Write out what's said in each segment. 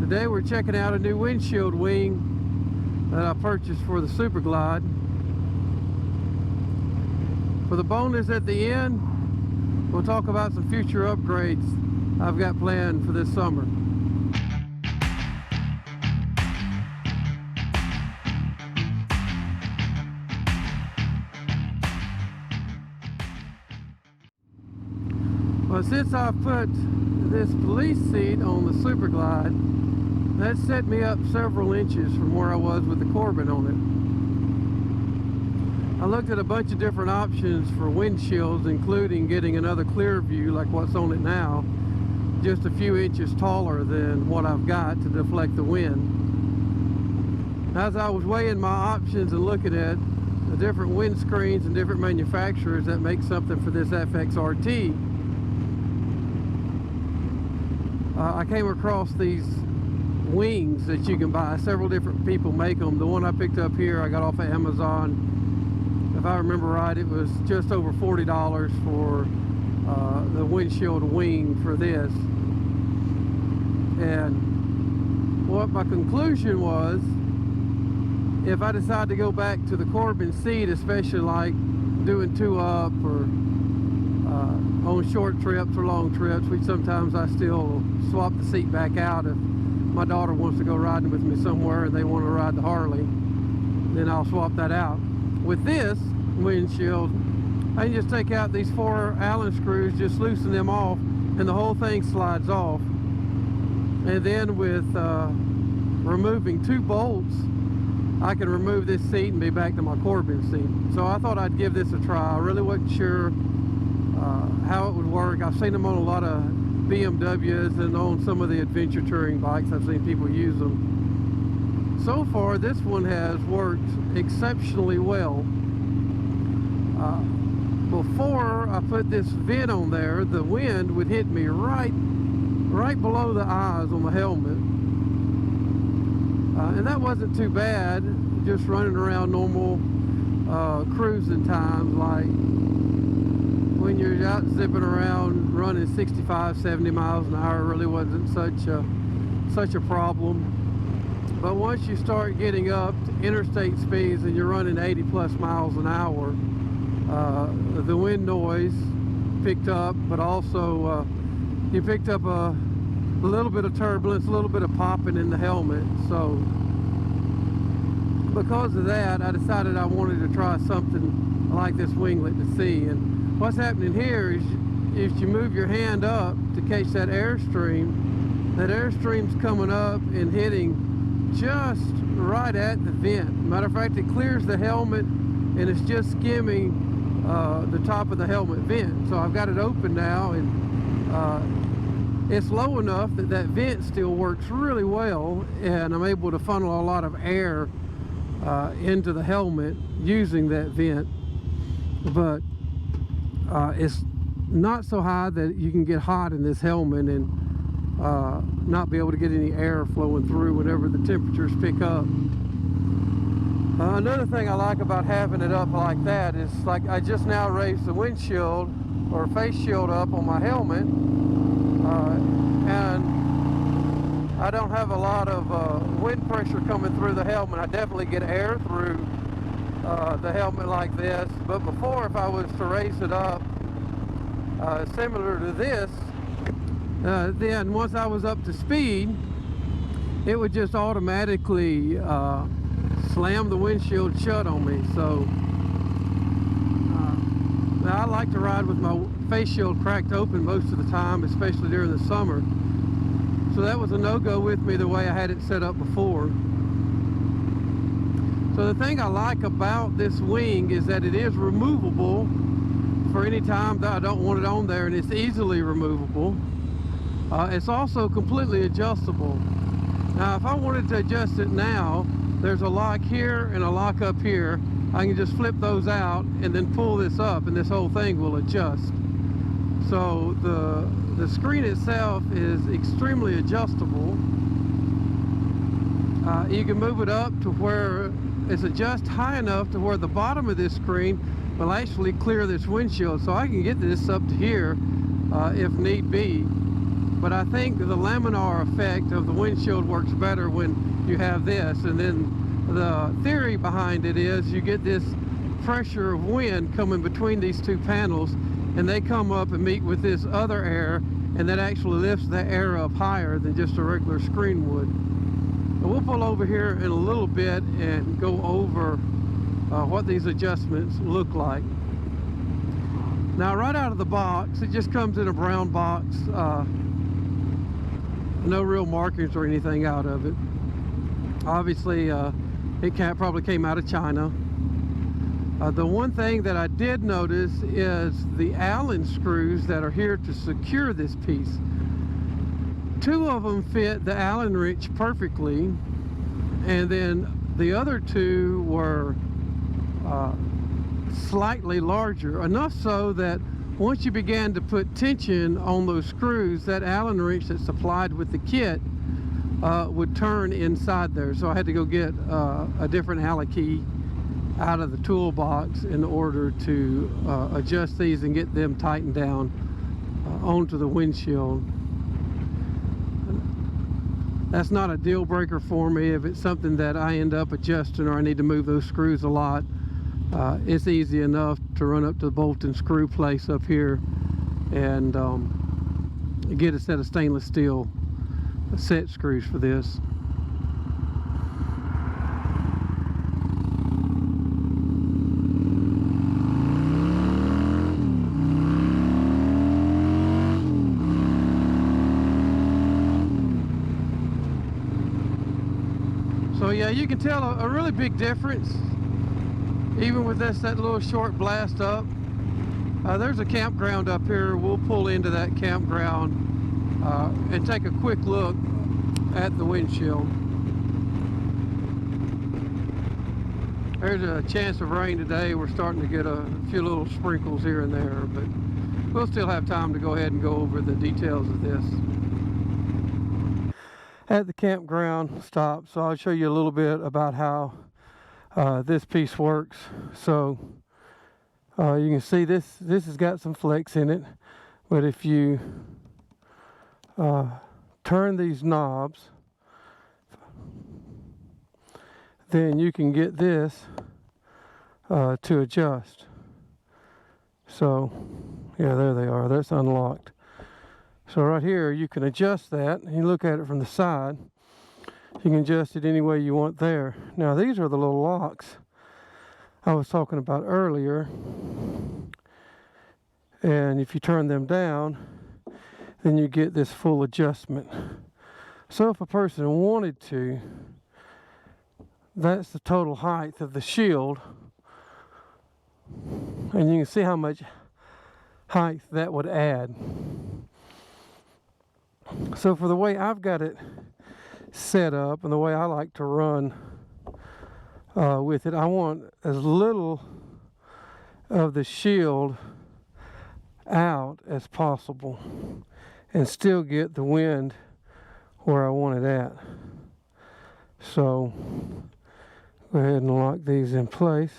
Today we're checking out a new windshield wing that I purchased for the Super Glide. For the bonus at the end, we'll talk about some future upgrades I've got planned for this summer. Well, since I put this police seat on the Super Glide, that set me up several inches from where I was with the Corbin on it. I looked at a bunch of different options for windshields, including getting another clear view like what's on it now, just a few inches taller than what I've got to deflect the wind. As I was weighing my options and looking at the different windscreens and different manufacturers that make something for this FXRT, I came across these wings that you can buy. Several different people make them. The one I picked up here I got off of Amazon. If I remember right, it was just over $40 for the windshield wing for this. And what my conclusion was, if I decide to go back to the Corbin seat, especially like doing two up or on short trips or long trips, sometimes I still swap the seat back out. If my daughter wants to go riding with me somewhere and they want to ride the Harley, then I'll swap that out. With this windshield, I can just take out these 4 Allen screws, just loosen them off, and the whole thing slides off. And then with removing 2 bolts, I can remove this seat and be back to my Corbin seat. So I thought I'd give this a try. I really wasn't sure how it would work. I've seen them on a lot of BMWs and on some of the adventure touring bikes. I've seen people use them. So far, this one has worked exceptionally well. Before I put this vent on there, the wind would hit me right below the eyes on the helmet. And that wasn't too bad, just running around normal cruising times, like when you're out zipping around running 65, 70 miles an hour. Really wasn't such a problem. But once you start getting up to interstate speeds and you're running 80 plus miles an hour, the wind noise picked up, but also you picked up a little bit of turbulence, a little bit of popping in the helmet. So because of that, I decided I wanted to try something like this winglet to see. And what's happening here is if you move your hand up to catch that airstream's coming up and hitting just right at the vent. Matter of fact, it clears the helmet and it's just skimming the top of the helmet vent. So I've got it open now, and it's low enough that that vent still works really well, and I'm able to funnel a lot of air into the helmet using that vent. But it's not so high that you can get hot in this helmet and not be able to get any air flowing through whenever the temperatures pick up. Another thing I like about having it up like that is, like, I just now raised the windshield or face shield up on my helmet, and I don't have a lot of wind pressure coming through the helmet. I definitely get air through the helmet like this. But before, if I was to raise it up similar to this, then once I was up to speed, it would just automatically slam the windshield shut on me. So now I like to ride with my face shield cracked open most of the time, especially during the summer. So that was a no-go with me the way I had it set up before. So the thing I like about this wing is that it is removable for any time that I don't want it on there, and it's easily removable. It's also completely adjustable. Now if I wanted to adjust it now, there's a lock here and a lock up here. I can just flip those out and then pull this up, and this whole thing will adjust. So the screen itself is extremely adjustable. You can move it up to where it's just high enough to where the bottom of this screen will actually clear this windshield. So I can get this up to here if need be. but I think the laminar effect of the windshield works better when you have this. And then the theory behind it is you get this pressure of wind coming between these two panels, and they come up and meet with this other air, and that actually lifts the air up higher than just a regular screen would. And we'll pull over here in a little bit and go over what these adjustments look like. Now, right out of the box, it just comes in a brown box, no real markings or anything out of it. Obviously, it probably came out of China. The one thing that I did notice is the Allen screws that are here to secure this piece. Two of them fit the Allen wrench perfectly, and then the other two were slightly larger, enough so that once you began to put tension on those screws, that Allen wrench that's supplied with the kit would turn inside there. So I had to go get a different Allen key out of the toolbox in order to adjust these and get them tightened down onto the windshield. That's not a deal breaker for me. If it's something that I end up adjusting or I need to move those screws a lot, it's easy enough to run up to the bolt and screw place up here and get a set of stainless steel set screws for this. So yeah, you can tell a really big difference even with that little short blast up. There's a campground up here. We'll pull into that campground and take a quick look at the windshield. There's a chance of rain today. We're starting to get a few little sprinkles here and there, but we'll still have time to go ahead and go over the details of this. At the campground stop, so I'll show you a little bit about how this piece works. So you can see this has got some flex in it, but if you turn these knobs, then you can get this to adjust. So yeah, there they are. That's unlocked. So right here you can adjust that, and you look at it from the side, you can adjust it any way you want there. Now these are the little locks I was talking about earlier, and if you turn them down, then you get this full adjustment. So if a person wanted to, that's the total height of the shield, and you can see how much height that would add. So for the way I've got it set up and the way I like to run with it, I want as little of the shield out as possible and still get the wind where I want it at. So go ahead and lock these in place.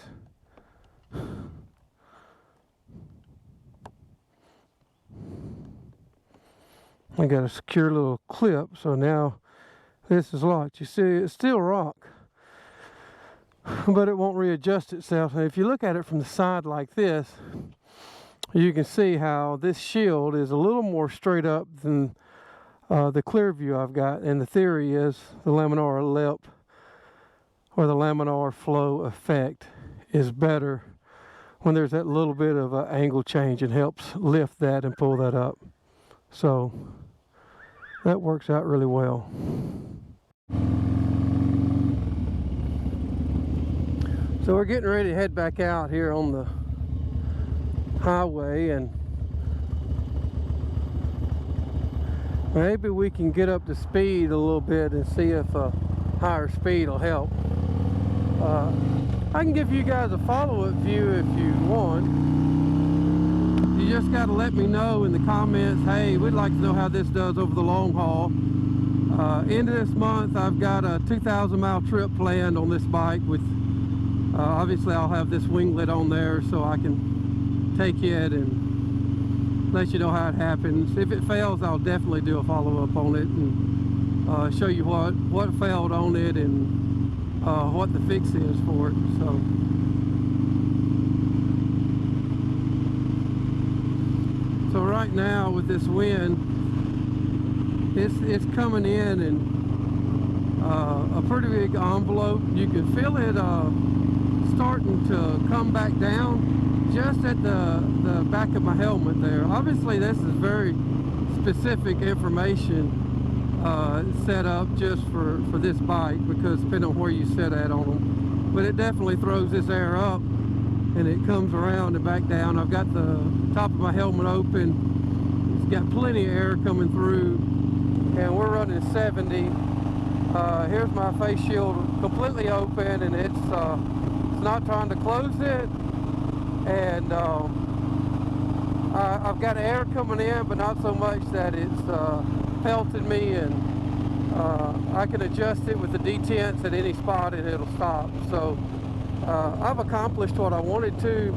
I got a secure little clip, so now this is locked. You see, it's still rock, but it won't readjust itself. And if you look at it from the side like this, you can see how this shield is a little more straight up than the clear view I've got. And the theory is the laminar lip or the laminar flow effect is better when there's that little bit of an angle change. It helps lift that and pull that up. So that works out really well. So we're getting ready to head back out here on the highway, and maybe we can get up to speed a little bit and see if a higher speed will help. I can give you guys a follow-up view if you want. You just got to let me know in the comments, hey, we'd like to know how this does over the long haul. End of this month, I've got a 2,000-mile trip planned on this bike with, obviously I'll have this winglet on there so I can take it and let you know how it happens. If it fails, I'll definitely do a follow-up on it and show you what failed on it and what the fix is for it. So right now with this wind, it's coming in a pretty big envelope. You can feel it starting to come back down just at the back of my helmet there. Obviously this is very specific information set up just for this bike, because depending on where you sit at on them. But it definitely throws this air up and it comes around and back down. I've got the top of my helmet open. It's got plenty of air coming through, and we're running 70. Here's my face shield completely open, and it's not trying to close it, and I've got air coming in, but not so much that it's pelting me, and I can adjust it with the detents at any spot and it'll stop. So I've accomplished what I wanted to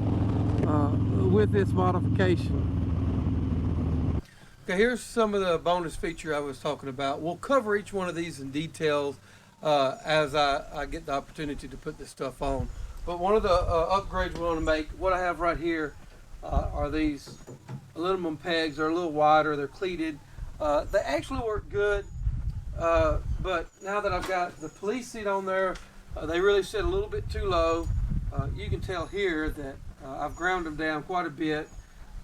with this modification. Okay, here's some of the bonus feature I was talking about. We'll cover each one of these in details as I get the opportunity to put this stuff on. But one of the upgrades we want to make, what I have right here are these aluminum pegs. They're a little wider, they're cleated. They actually work good, but now that I've got the police seat on there, they really sit a little bit too low. You can tell here that I've ground them down quite a bit,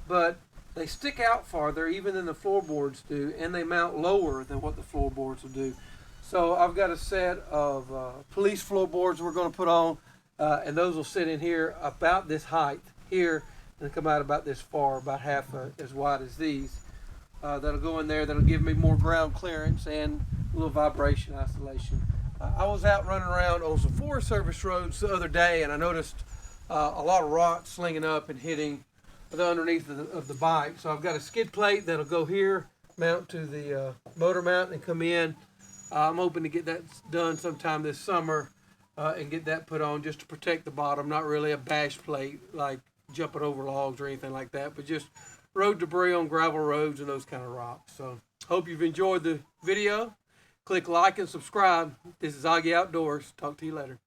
but they stick out farther even than the floorboards do, and they mount lower than what the floorboards will do. So I've got a set of police floorboards we're going to put on, and those will sit in here about this height here and come out about this far, about half as wide as these. That'll go in there. That'll give me more ground clearance and a little vibration isolation. I was out running around on some Forest Service roads the other day, and I noticed a lot of rocks slinging up and hitting the underneath of the bike. So I've got a skid plate that'll go here, mount to the motor mount, and come in. I'm hoping to get that done sometime this summer and get that put on just to protect the bottom. Not really a bash plate like jumping over logs or anything like that, but just road debris on gravel roads and those kind of rocks. So hope you've enjoyed the video. Click like and subscribe. This is Augie Outdoors. Talk to you later.